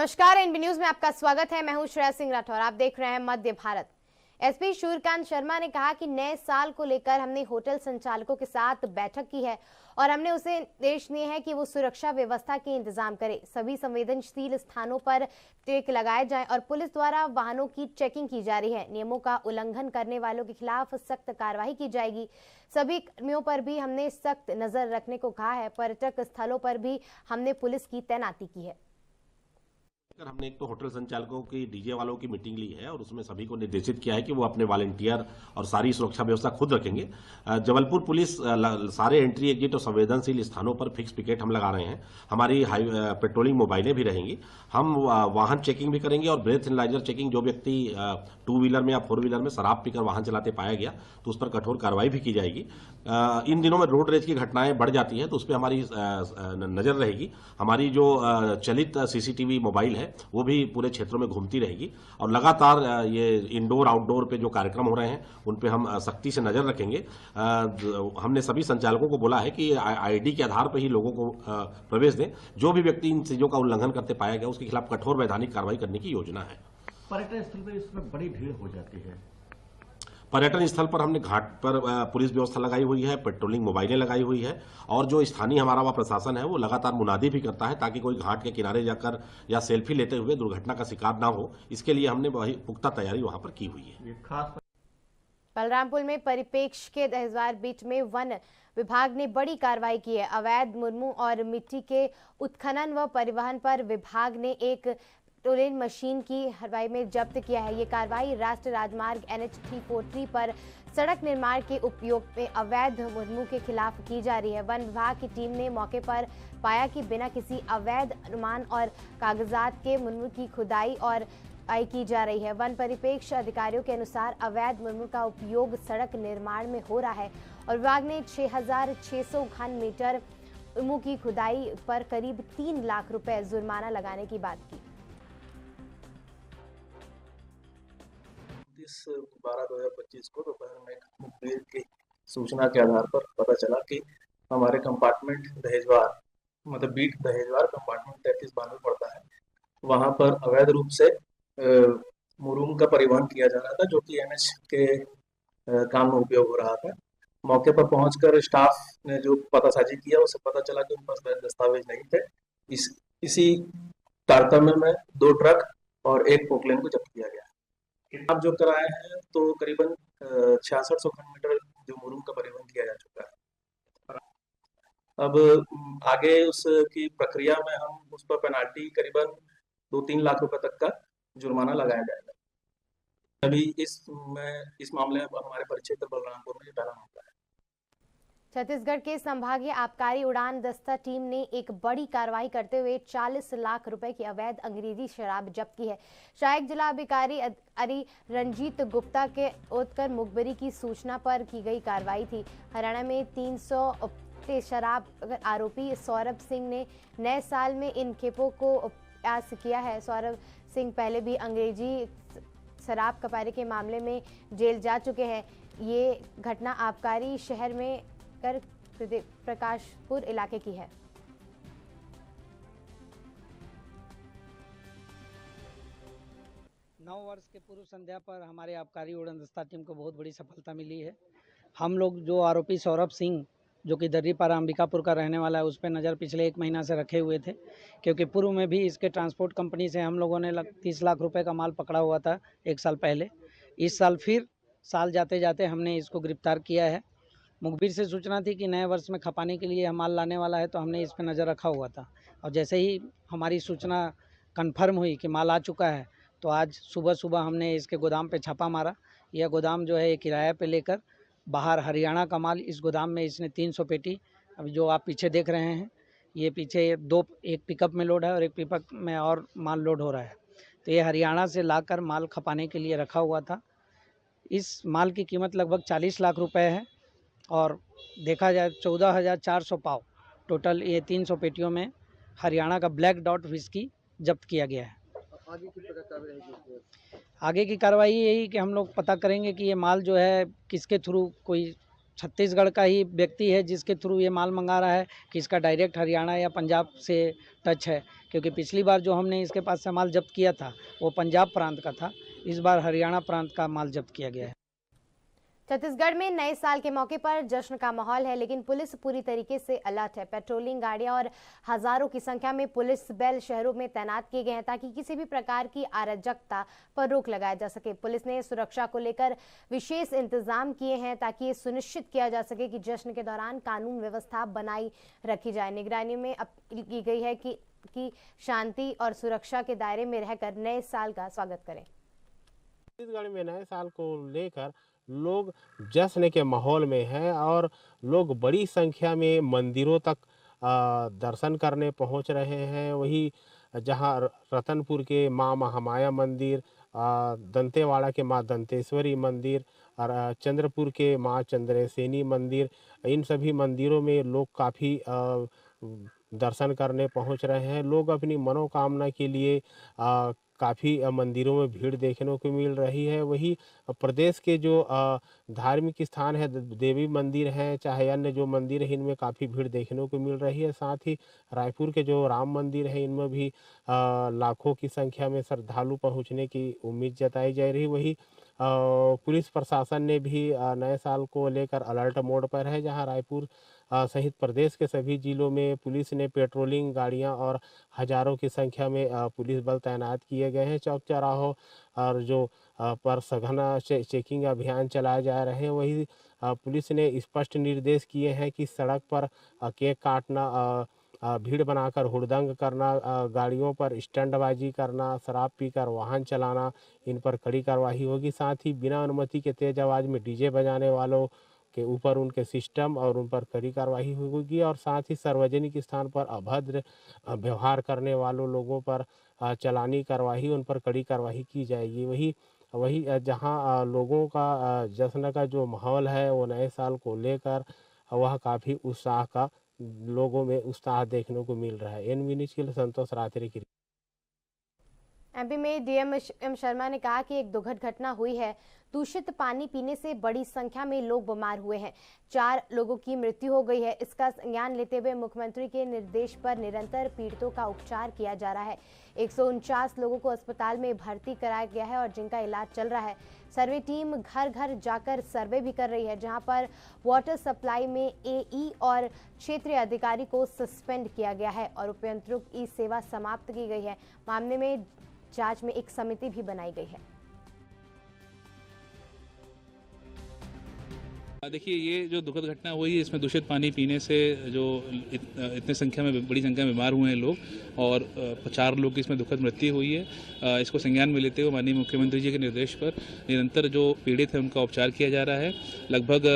नमस्कार, NB news में आपका स्वागत है। मैं हूं श्रेया सिंह राठौर। आप देख रहे हैं मध्य भारत। एसपी सूर्यकांत शर्मा ने कहा कि नए साल को लेकर हमने होटल संचालकों के साथ बैठक की है और हमने उसे निर्देश दिए हैं कि वो सुरक्षा व्यवस्था के इंतजाम करें। सभी संवेदनशील स्थानों पर टेक लगाए जाएं और पुलिस द्वारा वाहनों की चेकिंग की जा रही है। नियमों का उल्लंघन करने वालों के खिलाफ सख्त कार्रवाई की जाएगी। सभी कर्मियों पर भी हमने सख्त नजर रखने को कहा है। पर्यटक स्थलों पर भी हमने पुलिस की तैनाती की है। हमने एक तो होटल संचालकों की डीजे वालों की मीटिंग ली है और उसमें सभी को निर्देशित किया है कि वो अपने वॉलंटियर और सारी सुरक्षा व्यवस्था खुद रखेंगे। जबलपुर पुलिस सारे एंट्री एग्जिट और संवेदनशील स्थानों पर फिक्स पिकेट हम लगा रहे हैं। हमारी पेट्रोलिंग मोबाइलें भी रहेंगी। हम वाहन चेकिंग भी करेंगे और ब्रेथ एनालाइजर चेकिंग। जो व्यक्ति टू व्हीलर में या फोर व्हीलर में शराब पीकर वाहन चलाते पाया गया तो उस पर कठोर कार्रवाई भी की जाएगी। इन दिनों में रोड रेज की घटनाएं बढ़ जाती हैं तो उस पर हमारी नजर रहेगी। हमारी जो चलित सीसीटीवी मोबाइल है वो भी पूरे क्षेत्रों में घूमती रहेगी और लगातार ये इंडोर आउटडोर पे जो कार्यक्रम हो रहे हैं उन पे हम सख्ती से नजर रखेंगे। हमने सभी संचालकों को बोला है कि आईडी के आधार पर ही लोगों को प्रवेश दें। जो भी व्यक्ति इन चीजों का उल्लंघन करते पाया गया उसके खिलाफ कठोर वैधानिक कार्रवाई करने की योजना है। पर्यटन स्थल पर इसमें बड़ी भीड़ हो जाती है। पर्यटन स्थल पर हमने घाट पर पुलिस व्यवस्था लगाई हुई है, पेट्रोलिंग मोबाइलें लगाई हुई है और जो स्थानीय हमारा वह प्रशासन है वो लगातार मुनादी भी करता है ताकि कोई घाट के किनारे जाकर या सेल्फी लेते हुए दुर्घटना का शिकार ना हो। इसके लिए हमने वही पुख्ता तैयारी वहां पर की हुई है। ये खास बलरामपुर में परिप्रेक्ष्य के दहजवार बीच में वन विभाग ने बड़ी कार्रवाई की है। अवैध मुरमू और मिट्टी के उत्खनन व परिवहन पर विभाग ने एक टोलेन मशीन की हरवाई में जब्त किया है। ये कार्रवाई राष्ट्रीय राजमार्ग NH 343 पर सड़क निर्माण के उपयोग में अवैध मुरमू के खिलाफ की जा रही है। वन विभाग की टीम ने मौके पर पाया कि बिना किसी अवैध अनुमान और कागजात के मुरमू की खुदाई और की जा रही है। वन परिप्रेक्ष्य अधिकारियों के अनुसार अवैध मुरमू का उपयोग सड़क निर्माण में हो रहा है और विभाग ने 6,600 घन मीटर मुरमू की खुदाई पर करीब 3 लाख रुपए जुर्माना लगाने की बात की। 29/12/2025 को दोपहर में मुखबिर की सूचना के आधार पर पता चला कि हमारे कंपार्टमेंट दहेजवार मतलब बीट दहेजवार कंपार्टमेंट 3392 पड़ता है। वहां पर अवैध रूप से मुरुम का परिवहन किया जा रहा था जो कि NH के काम में उपयोग हो रहा था। मौके पर पहुंचकर स्टाफ ने जो पतासाजी किया उससे पता चला कि उनके पास वैध दस्तावेज नहीं थे। इसी तारतम्य में 2 ट्रक और 1 पोकलेन को जब्त किया गया। किताब जो कराए हैं तो करीबन 6600 घन मीटर जो मुरुम का परिवहन किया जा चुका है। अब आगे उसकी प्रक्रिया में हम उस पर पेनाल्टी करीबन 2-3 लाख रुपए तक का जुर्माना लगाया जाएगा। अभी इस मामले में हमारे परिक्षेत्र बलरामपुर में ये पहला मामला है। छत्तीसगढ़ के संभागीय आबकारी उड़ान दस्ता टीम ने एक बड़ी कार्रवाई करते हुए 40 लाख रुपए की अवैध अंग्रेजी शराब जब्त की है। सहायक जिला अधिकारी रंजीत गुप्ता के उत्तर मुखबिरी की सूचना पर की गई कार्रवाई थी। हरियाणा में 300 शराब आरोपी सौरभ सिंह ने नए साल में इन खेपों को प्रयास किया है। सौरभ सिंह पहले भी अंग्रेजी शराब कपारे के मामले में जेल जा चुके हैं। ये घटना आबकारी शहर में प्रकाशपुर इलाके की है। नौ वर्ष के पूर्व संध्या पर हमारे आबकारी उड़न दस्ता टीम को बहुत बड़ी सफलता मिली है। हम लोग जो आरोपी सौरभ सिंह जो कि दर्रीपारा अंबिकापुर का रहने वाला है उस पर नज़र पिछले 1 महीना से रखे हुए थे, क्योंकि पूर्व में भी इसके ट्रांसपोर्ट कंपनी से हम लोगों ने 30 लाख रुपए का माल पकड़ा हुआ था 1 साल पहले। इस साल फिर साल जाते जाते हमने इसको गिरफ्तार किया है। मुखबिर से सूचना थी कि नए वर्ष में खपाने के लिए माल लाने वाला है तो हमने इस पर नज़र रखा हुआ था और जैसे ही हमारी सूचना कन्फर्म हुई कि माल आ चुका है तो आज सुबह सुबह हमने इसके गोदाम पे छापा मारा। यह गोदाम जो है ये किराए पे लेकर बाहर हरियाणा का माल इस गोदाम में इसने 300 पेटी अभी जो आप पीछे देख रहे हैं ये पीछे एक पिकअप में लोड है और एक पिकअप में और माल लोड हो रहा है। तो ये हरियाणा से लाकर माल खपाने के लिए रखा हुआ था। इस माल की कीमत लगभग 40 लाख रुपए है और देखा जाए 14,400 पाव टोटल ये 300 पेटियों में हरियाणा का ब्लैक डॉट विस्की जब्त किया गया है। आगे की कार्रवाई यही कि हम लोग पता करेंगे कि ये माल जो है किसके थ्रू कोई छत्तीसगढ़ का ही व्यक्ति है जिसके थ्रू ये माल मंगा रहा है कि इसका डायरेक्ट हरियाणा या पंजाब से टच है, क्योंकि पिछली बार जो हमने इसके पास से माल जब्त किया था वो पंजाब प्रांत का था, इस बार हरियाणा प्रांत का माल जब्त किया गया है। छत्तीसगढ़ में नए साल के मौके पर जश्न का माहौल है, लेकिन पुलिस पूरी तरीके से अलर्ट है। पेट्रोलिंग गाड़ियां और हजारों की संख्या में पुलिस बल शहरों में तैनात किए गए हैं ताकि किसी भी प्रकार की अराजकता पर रोक लगाया जा सके। पुलिस ने सुरक्षा को लेकर विशेष इंतजाम किए हैं ताकि ये सुनिश्चित किया जा सके कि जश्न के दौरान कानून व्यवस्था बनाई रखी जाए। निगरानी में अपील की गई है कि शांति और सुरक्षा के दायरे में रहकर नए साल का स्वागत करें। छत्तीसगढ़ में नए साल को लेकर लोग जश्न के माहौल में हैं और लोग बड़ी संख्या में मंदिरों तक दर्शन करने पहुंच रहे हैं। वही जहां रतनपुर के मां महामाया मंदिर, दंतेवाड़ा के मां दंतेश्वरी मंदिर और चंद्रपुर के मां चंद्रसेनी मंदिर, इन सभी मंदिरों में लोग काफ़ी दर्शन करने पहुंच रहे हैं। लोग अपनी मनोकामना के लिए काफ़ी मंदिरों में भीड़ देखने को मिल रही है। वही प्रदेश के जो धार्मिक स्थान है, देवी मंदिर हैं चाहे अन्य जो मंदिर है, इनमें काफ़ी भीड़ देखने को मिल रही है। साथ ही रायपुर के जो राम मंदिर है, इनमें भी लाखों की संख्या में श्रद्धालु पहुंचने की उम्मीद जताई जा रही। वही पुलिस प्रशासन ने भी नए साल को लेकर अलर्ट मोड पर है, जहां रायपुर सहित प्रदेश के सभी जिलों में पुलिस ने पेट्रोलिंग गाड़ियां और हजारों की संख्या में पुलिस बल तैनात किए गए हैं। चौक चौराहों और जो पर सघन चेकिंग अभियान चलाए जा रहे हैं। वही पुलिस ने स्पष्ट निर्देश किए हैं कि सड़क पर केक काटना, भीड़ बनाकर हुड़दंग करना, गाड़ियों पर स्टंटबाजी करना, शराब पीकर वाहन चलाना, इन पर कड़ी कार्रवाई होगी। साथ ही बिना अनुमति के तेज आवाज़ में डीजे बजाने वालों के ऊपर उनके सिस्टम और उन पर कड़ी कार्रवाई होगी। और साथ ही सार्वजनिक स्थान पर अभद्र व्यवहार करने वालों लोगों पर चालानी कार्रवाई, उन पर कड़ी कार्रवाई की जाएगी। वही जहां लोगों का जश्न का जो माहौल है वो नए साल को लेकर वह काफ़ी उत्साह का लोगों में उत्साह देखने को मिल रहा है। एनवी न्यूज़ के लिए संतोष रात्रि की। एमपी में डीएम एम शर्मा ने कहा कि एक दुखद घटना हुई है। दूषित पानी पीने से बड़ी संख्या में लोग बीमार हुए हैं। 4 लोगों की मृत्यु हो गई है। इसका संज्ञान लेते हुए मुख्यमंत्री के निर्देश पर निरंतर पीड़ितों का उपचार किया जा रहा है। 149 लोगों को अस्पताल में भर्ती कराया गया है और जिनका इलाज चल रहा है। सर्वे टीम घर घर जाकर सर्वे भी कर रही है, जहां पर वाटर सप्लाई में एई और क्षेत्रीय अधिकारी को सस्पेंड किया गया है और उपयंत्रों की सेवा समाप्त की गई है। मामले में जांच में एक समिति भी बनाई गई है। देखिए, ये जो दुखद घटना हुई है, इसमें दूषित पानी पीने से जो इतने संख्या में बड़ी संख्या में बीमार हुए हैं लोग और 4 लोग की इसमें दुखद मृत्यु हुई है। इसको संज्ञान में लेते हुए माननीय मुख्यमंत्री जी के निर्देश पर निरंतर जो पीड़ित है उनका उपचार किया जा रहा है। लगभग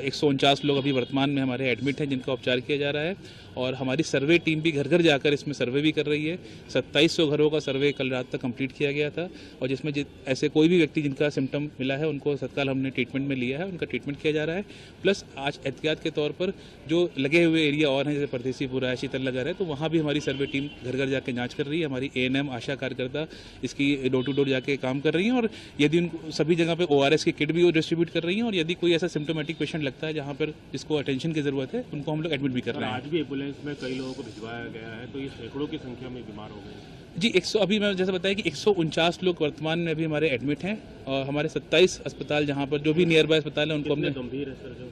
149 लोग अभी वर्तमान में हमारे एडमिट हैं जिनका उपचार किया जा रहा है और हमारी सर्वे टीम भी घर घर जाकर इसमें सर्वे भी कर रही है। 2700 घरों का सर्वे कल रात तक कंप्लीट किया गया था और जिसमें ऐसे कोई भी व्यक्ति जिनका सिम्टम मिला है उनको तत्काल हमने ट्रीटमेंट में लिया है, उनका ट्रीटमेंट किया जा रहा है। प्लस आज एहतियात के तौर पर जो लगे हुए एरिया और हैं, जैसे परदेसीपुरा है, शीतल नगर है, तो वहाँ भी हमारी सर्वे टीम घर घर जाके जांच कर रही है। हमारी एएनएम आशा कार्यकर्ता इसकी डोर टू डोर जाके काम कर रही हैं और यदि उनको सभी जगह पे ORS की किट भी वो डिस्ट्रीब्यूट कर रही हैं और यदि कोई ऐसा सिम्टोमेटिक पेशेंट लगता है जहाँ पर जिसको अटेंशन की जरूरत है उनको हम लोग एडमिट भी कर रहे हैं। आज भी एम्बुलेंस में कई लोगों को भिजवाया गया है, तो ये सैकड़ों की संख्या में बीमार हो गए जी। 100 अभी मैं जैसे बताया कि 149 लोग वर्तमान में अभी हमारे एडमिट हैं और हमारे 27 अस्पताल जहाँ पर जो भी नियर बाय अस्पताल है उनको हमने गंभीर है सर जो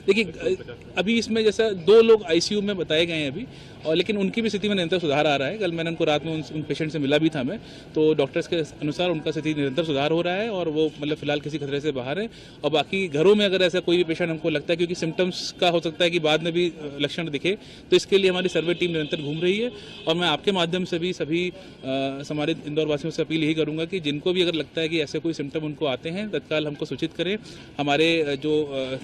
देखिए अभी इसमें जैसा 2 लोग आईसीयू में बताए गए हैं अभी, और लेकिन उनकी भी स्थिति में निरंतर सुधार आ रहा है। कल मैंने उनको रात में उन पेशेंट से मिला भी था मैं, तो डॉक्टर्स के अनुसार उनका स्थिति निरंतर सुधार हो रहा है और वो मतलब फिलहाल किसी खतरे से बाहर है। और बाकी घरों में अगर ऐसा कोई भी पेशेंट हमको लगता है, क्योंकि सिम्टम्स का हो सकता है कि बाद में भी लक्षण दिखे, तो इसके लिए हमारी सर्वे टीम निरंतर घूम रही है। और मैं आपके माध्यम से भी सभी हमारे इंदौर वासियों से अपील यही करूँगा कि जिनको भी अगर लगता है कि ऐसे कोई सिम्टम उनको आते हैं, तत्काल हमको सूचित करें। हमारे जो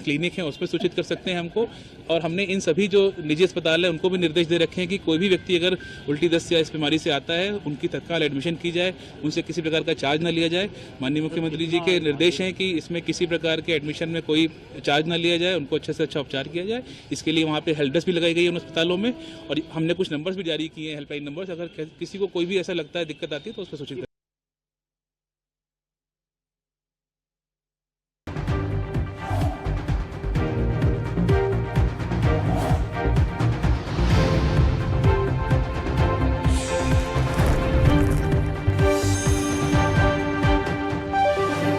क्लिनिक हैं उस पर सूचित कर सकते हैं हमको। और हमने इन सभी जो निजी अस्पताल है उनको भी निर्देश दे रखे हैं कि कोई भी व्यक्ति अगर उल्टी दस्त या इस बीमारी से आता है उनकी तत्काल एडमिशन की जाए, उनसे किसी प्रकार का चार्ज न लिया जाए। माननीय मुख्यमंत्री जी के निर्देश हैं कि इसमें किसी प्रकार के एडमिशन में कोई चार्ज न लिया जाए, उनको अच्छे से अच्छा उपचार किया जाए। इसके लिए वहाँ पे हेल्प डेस्क भी लगाई गई है उन अस्पतालों में और हमने कुछ नंबर्स भी जारी किए हैं, हेल्पलाइन नंबर्स। अगर किसी को कोई भी ऐसा लगता है दिक्कत आती है तो उस पर सूचित